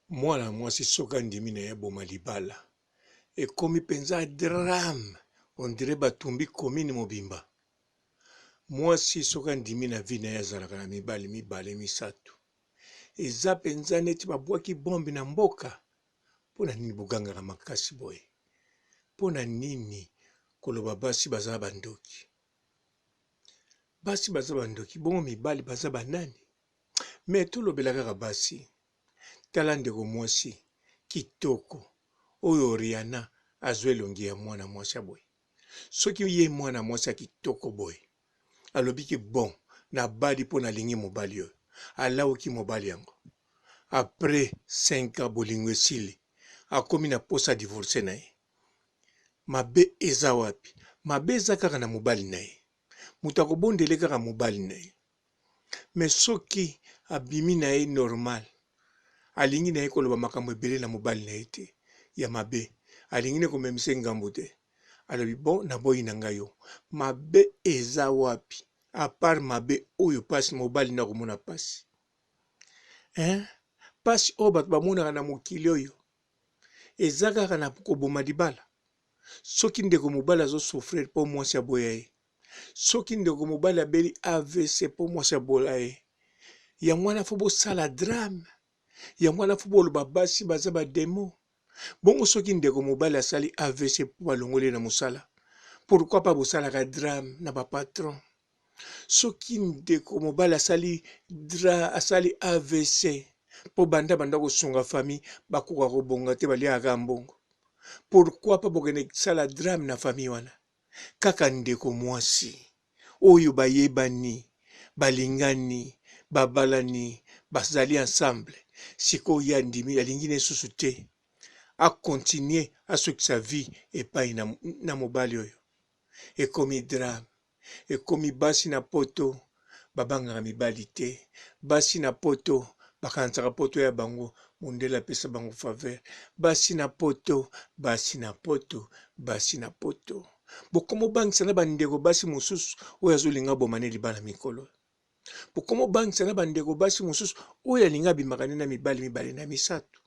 Mwana mwasi soka ndimi na ye boma libala ekomi penza drame, on dirait batumbi komini mobimba. Mwasi soka ndimi na vi na ye azalaka na mibali mibale misato, eza penza neti babwaki bombe na mboka. Mpona nini bogangaka makasi boye? Mpona nini koloba basi baza bandoki? Basi baza bandoki, bongo mibali baza banani? Me tolobela kaka basi. Tala ndeko mwasi kitoko oyo Rihanna azwe elongi ya mwana mwasi boye. Soki ye mwana mwasi kitoko boye alobiki bon na bali mpo nalingi mobali oyo, alawuki mobali yango. Après 5 ans bolingo esili akomi na posa divorce na ye. Mabe eza wapi? Mabe eza kaka na mobali na ye. Mutu akobondele kaka mobali na ye. Me soki abimi na ye normal, alingi na ye koloba makambo ebele na mobali na ye te, ya mabe alingi ne komemisa ngambo te, alobi bon naboyi na ngai yo. Mabe eza wapi? Apart mabe oyo pasi mobali na komona pasi. Pasi oyo bato bamonaka na mokili oyo eza kaka na koboma libala. Soki ndeko mobali azosouffrir mpo mwasi aboya ye, soki ndeko mobali abeli AVC mpo mwasi aboya ye, yango wana fo bosala drame. Yango wana fo boloba basi baza bademo. Bongo soki ndeko mobali asali AVC mpo balongoli na mosala, pourquoi pas bosalaka drame na bapatron? Soki ndeko mobali asali AVC mpo banda kosunga famille bakoka kobonga te baliaka mbongo, pourquoi pas bokende sala drame na famille wana? Kaka ndeko mwasi oyo bayebani, balingani, babalani, bazali ensemble, siko ya ndimi alingi ne susu te, a continuer asukisa vie epai na mobali oyo. Ekomi drame, ekomi basi na poto babangaka mibali te, basi na poto bakanisaka poto ya bango mondele apesa bango faveur, basi na poto, basi na poto, basi na poto. Bokomo bangisa na bandeko basi mosusu oyo azolinga bomane libala mikolo. Bokomo bangisa na bandeko basi mosusu oyo alinga bimaka na mibali mibale na misato.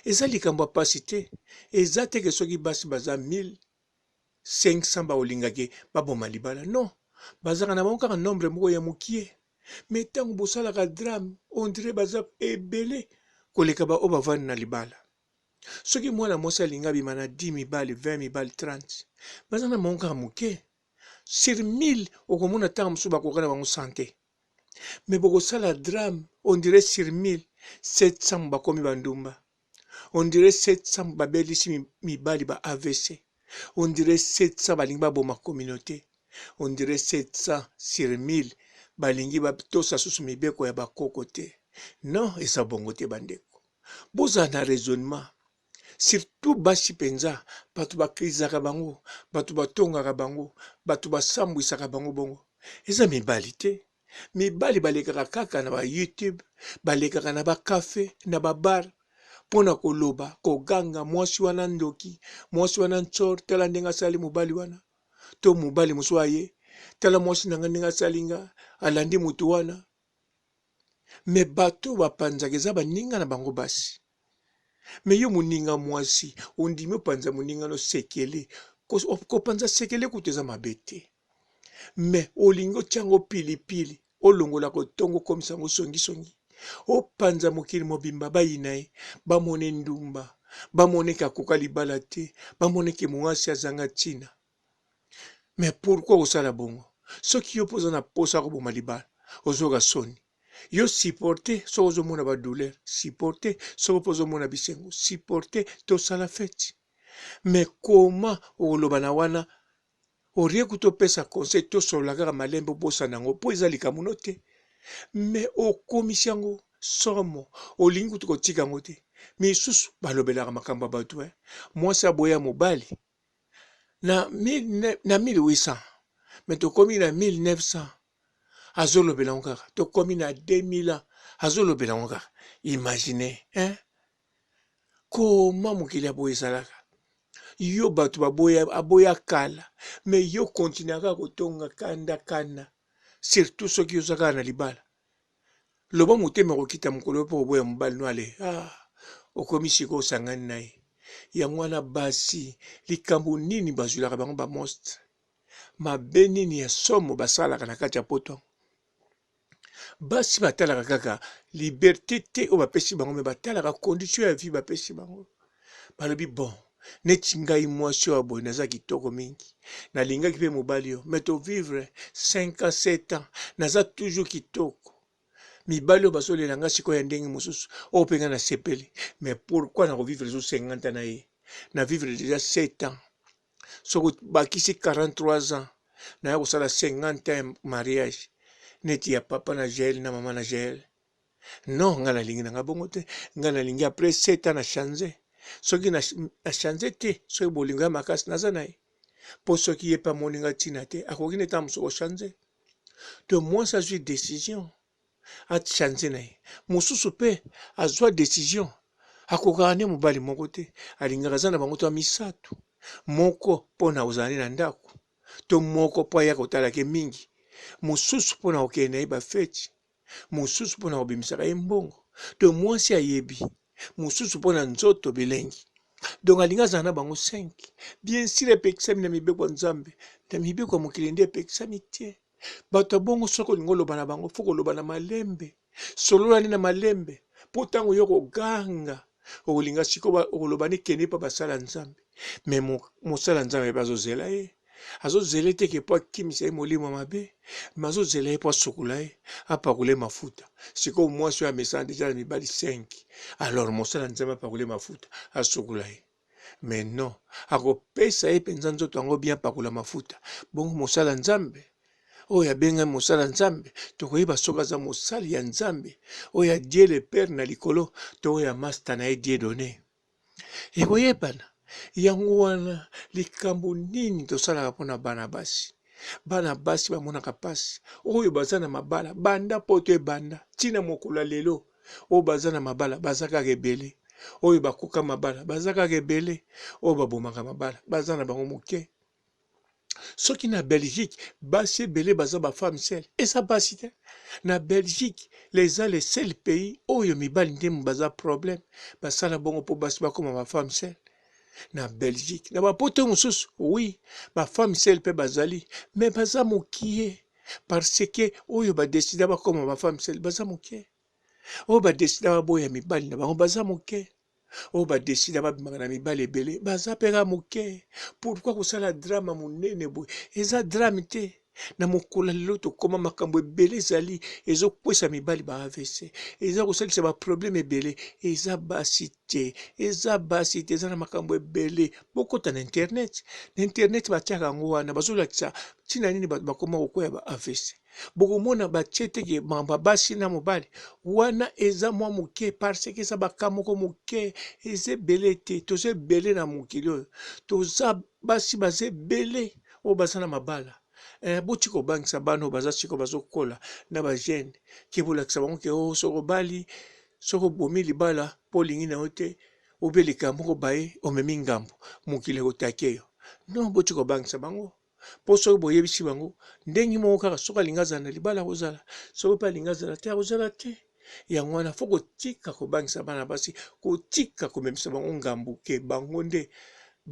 Eza likambo ya pasi te, eza teke soki basi baza 1500 baolingaki baboma libala. Non, bazaka na bango kaka nombre moko ya mokie. Me ntango bosalaka drame, on dirait baza ebele koleka ba oyo bavandi na libala. Soki mwana mwasi alinga bima na 10 mibali, 20 mibali, 30, baza na bango kaka moke. Sur 1000 okomona ntango mosusu bakoka na bango 100. Me bokosala drame, on dirait sur 1000, 700 bakomi bandumba. On dirait 700 babelisi mibali ba AVC. On dirait 700 balingi baboma communauté. On dirait 700 sur 1000 balingi batosa susu mibeko ya bakoko te. Non, eza bongo te bandeko. Boza na raisonnement. Surtout basi penza, bato bakrizaka bango, bato batongaka bango, bato basambwisaka bango bongo. Eza mibali te. Mibali balekaka kaka na ba YouTube, balekaka na ba cafe, na ba bar, pona koloba, koganga mwasi wana ndoki, mwasi wana ntsor, tala ndenga sali mobali wana. To mobali mosu aye, tala mwasi nanga ndenga salinga, alandi mutu wana. Me bato bapanzaka eza baninga na bango basi. Me yo moninga mwasi, ondimi opanza moninga no sekele, kopanza sekele kuteza mabete. Me olingo tiango pilipili, olongola kotongo komisango songi. Opanza mokili mobimba bayina ye, bamone ndumba, bamone kakoka libala te, bamone ke mwasi azanga tina. Mais pourquoi osala bongo? Soki yo poza na posa koboma libala, ozoka soni. Yo supporter so ozomona ba douleur, supporter so ozomona bisengo, supporter to sala fete. Mais comment oloba na wana orie kutopesa conseil to sola kaka malembe bosa nango po eza likamuno te. Mais okomisi yango somo olingi kutu kotika yango te. Misusu balobelaka makambo bato mwasi aboya mobali na 1800, mais tokomi na 1900 azolobela ngo kaka, tokomi na 2000 azolobela ngo kaka. Imaginez, koma mokili aboya ezalaka. Yo bato aboya kala, mais yo kontinaka kotonga kanda, surtout soki ozaka na libala. Loba motema kokita mokolo po boya mobali no ale. okomi sikoyo osangani na ye yango wana basi likambo nini bazwilaka bango bamonstre mabe nini ya somo basalaka na kati ya poto basi batalaka kaka liberté te oyo bapesi bango me batalaka condition ya vie bapesi bango balobi bon neti ngai mwasi oyo boye naza kitoko mingi nalingaki mpe mobali yo me tovivre 5 ans 7 ans naza toujours kitoko mibali oyo bazolela nga sikoyo ya ndenge mosusu oyo mpe nga nasepeli mais pourquoi nakovivre zo 50 ans na ye na vivre déjà 7 ans soki bakisi 43 ans naya kosala 50 ans ya mariage neti ya papa na Jael na mama na Jael non nga nalingi nanga bongo te nga nalingi après 7 ans na change soki na change te soki bolingo ya makasi naza na ye mpo soki ye mpe amoni nga ntina te akoki neti mosuku ochange to mwasi azwi décision achange na ye mosusu mpe azwa décision akokaka nde mobali moko te alingaka aza na bango to ya misato moko mpo na ozala na ndako to moko mpo aya kotalaka mingi mosusu mpo na kokende na ye bafeti mosusu mpo na kobimisaka ye mbongo to mwasi ayebi mosusu mpo na nzoto bilengi donc alingi azala na bango 5 bien sûr epekisami na mibeko ya nzambe na mibeko ya mokili nde epekisami te bato ya bongo soki olingi oloba na bango fo koloba na malembe sololani na malembe mpo ntango yo koganga okolinga sikoyo okoloba nikende mpo basala nzambe me mosala nzambe mpe azozela ye azozela te ke mpo akimisa ye molimo mabe me azozela ye mpo asukula ye apakule mafuta sikoyo mwasi oyo amesana deja na mibali 5 alors mosala nzambe apakule mafuta asukula ye mais non akopesa ye mpenza nzoto yango bien apakula mafuta bongo mosala nzambe oyo abengami mosala nzambe tokoyeba soki aza mosali ya nzambe oyo adie le père na likolo to oyo amasta na ye die donné ekoyebana yango wana likambo nini tosalaka mpona bana basi bamonaka mpasi oyo baza na mabala banda poto ebanda ntina mokolo lelo oyo baza na mabala baza kaka ebele oyo bakoka mabala baza kaka ebele oyo babomaka mabala baza na bango moke soki na Belgique basi ebele baza bafemme seule eza basi te na Belgique eza le seul pays oyo mibali nde baza problème basala bongo mpo basi bakoma bafemme seule na Belgique na bapoto mosusu oui bafemme seule mpe bazali mais baza mokie parce que oyo badesida bakoma bafemme seule baza mokie oyo badesida baboya mibali na bango baza mokie oyo badesida babimaka na mibali ebele baza mpeka moke pourkui kosala drame monene boye eza drame te na mokolo lelo tokoma makambo ebele ezali ezokwesa mibali ba AVC eza kosalisa baproblème ebele eza basi te eza na makambo ebele bokota na internet batiaka yango wana bazolakisa ntina nini bato bakoma kokwea ba AVC bokomona batie teke basi na mobali wana eza mwa moke parce que eza baka moko moke eza ebele te toza ebele na mokili oyo toza basi baza ebele oyo baza na mabala boti kobangisa bana oyo baza siko bazokola na bagene ke bolakisa bango ke soko obali soko obomi libala mpo olingi na yo te obeleka moko baye omemi ngambo mokili ekotake yo non boti kobangisa bango mpo soki boyebisi bango ndenge moko kaka soki alingi azala na libala akozala soki mpe alingi azala te akozala te yango wana fo kotika kobangisa bana basi kotika komemisa bango ngambo ke bango nde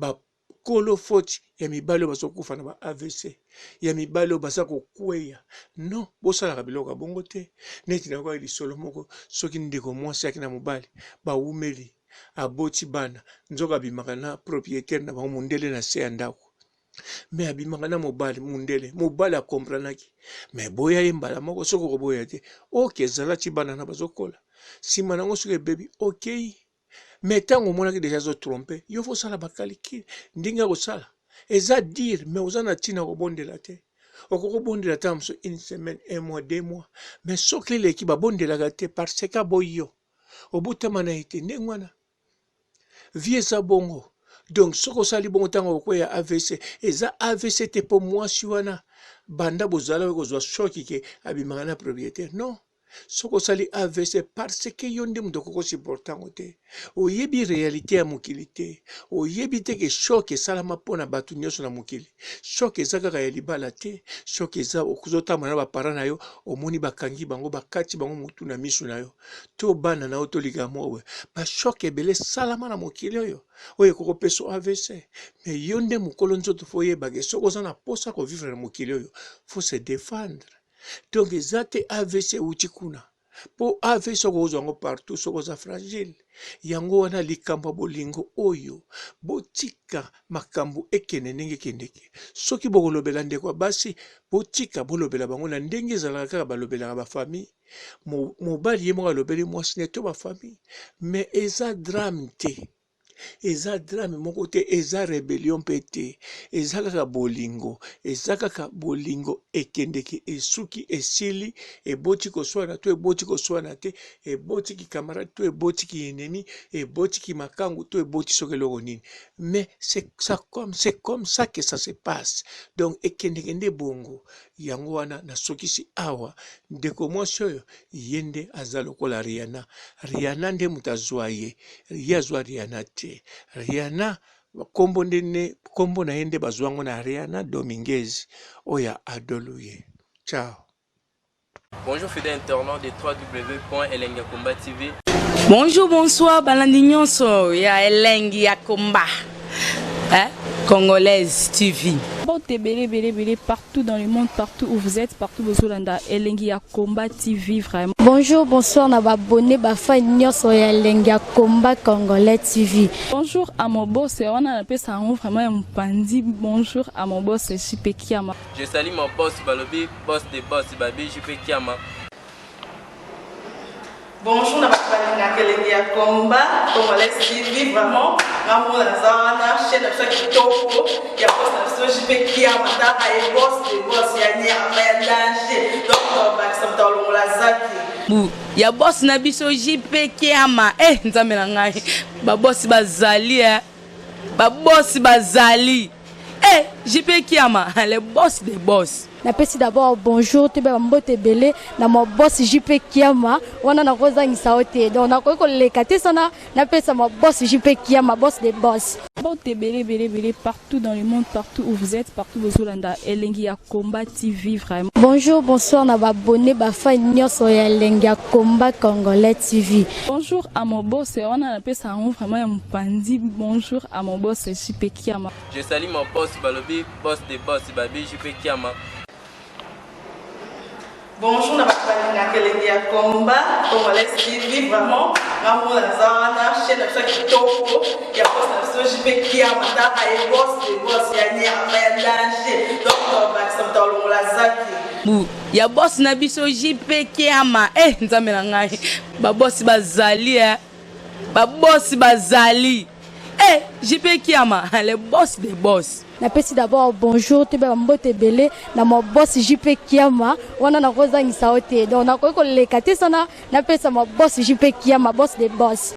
bakolo foti ya mibali oyo bazokufa na ba AVC ya mibali oyo baza kokweya non bosalaka biloko ya bongo te neti nakoki lisolo moko soki ndeko mwasi aki na mobali bawumeli aboti bana nzoka abimaka na propriétaire na bango mondele na se ya ndako me abimaka na mobali mundele mobali akompranaki me boya ye mbala moko soki okoboya te oke ezalaki bana na bazokola nsima nango soki ebebi okei me ntango omonaki deja azotrompe yo fosala bakalikile ndenge ya kosala eza dire me oza na ntina kobondela te okokobondela ta moso 1 semaine 1 mois 2 mois me soki eleki babondelaka te parce que aboyi yo obotama na ye te ndenge wana vie eza bongo donc soki osali bongo ntango okweya AVC eza AVC te mpo mwasi wana banda bozala oyo kozwa shoki ke abimaka na propriétaire non soko sali AVC parce que yonde mutoko supportant ote oyebi réalité ya mokili te oyebi te ke choc esalama mpona bato nyonso na mokili choc eza kaka ya libala te choc eza okozotambona na bapara na yo omoni bakangi bango bakati bango motu na miso na yo to bana na yo to ligamo oyo bachoc ebele esalama na mokili oyo ekokopesa AVC me yo nde mokolo nzoto fo oyebake soki oza na posa kovivre na mokili oyo faut se défendre. Donc eza te AVC euti kuna po AVC okozwa yango partout soko oza fragile yango wana likambo bolingo oyo botika makambo ekende ndenge ekendeke soki bokolobela ndeko basi botika bolobela bango na ndenge ezalaka kaka balobelaka bafamille mobali ye moko alobeli mwasi ne to bafamille mais eza drame te eza drame moko te eza rébellion mpe te eza kaka bolingo ekendeki esuki esili eboti koswana to eboti koswana te eboti kikamarade to eboti kiennemi eboti kimakangu to eboti soki eloko nini mais c'est comme ça que ça se passe donc ekendeki nde bongo yango wana nasokisi awa ndeko mwasi oyo ye nde aza lokola Rihanna nde moto azwa ye azwa Rihanna te Rihanna kombo na ye nde bazwango na Rihanna Dominguez oya adoluye. Ciao. Bonjour fidèles internautes de www.elengiakomba TV. Bonjour, bonsoir, balandi nyonso ya Elengi ya Komba. Congolaise TV. Bon, belé partout dans le monde, partout où vous êtes, partout où vous êtes, Elengi ya Komba TV vraiment. Bonjour, bonsoir, na abonné bafa nyonso ya Elengi ya Komba Congolais TV. Bonjour à mon boss, on a appelé ça vraiment un pandi. Bonjour à mon boss, JP Kiama. Je salue mon boss Balobi, boss de boss Babi, JP Kiama. Bonjour, na Elengi ya Komba Congolais TV vraiment. Maman la zana, chaîne de chaque kitoko, ya boss na JP Kiama, ta ay boss de boss ya ni ya danger. Donc ba ça dans la zaki. Ya boss na biso JP Kiama nzambe na ngai ba boss bazali ba boss bazali JP Kiama le boss des boss. Napesi d'abord bonjour te ba mbote belé na mo boss JP Kiama wana na kozangisa ote donc na ko lekate sana napesa mo boss JP Kiama boss des boss. Bon, belé partout dans le monde, partout où vous êtes, partout où vous êtes, Elengi ya Komba TV vraiment. Bonjour, bonsoir, na abonné bafa nyonso ya Elengi ya Komba Congolais TV. Bonjour à mon boss, on a appelé ça vraiment un pandi. Bonjour à mon boss JP Kiama. Je salue mon boss Balobi, boss de boss Babi, JP Kiama. Bonjour, na Elengi ya Komba Congolais TV vraiment. Maman la zana, chaîne de chaque kitoko, ya boss na JP Kiama, ta ay boss de boss ya ni ya danger. Donc ba ça dans la zaki. Ya boss na biso JP Kiama nzambe na ngai ba boss bazali ba boss bazali JP Kiama le boss des boss. Napesi d'abord bonjour te ba mbote belé na mo boss JP Kiama wana na kozangisa ote donc na ko lekate sana napesa mo boss JP Kiama boss des boss.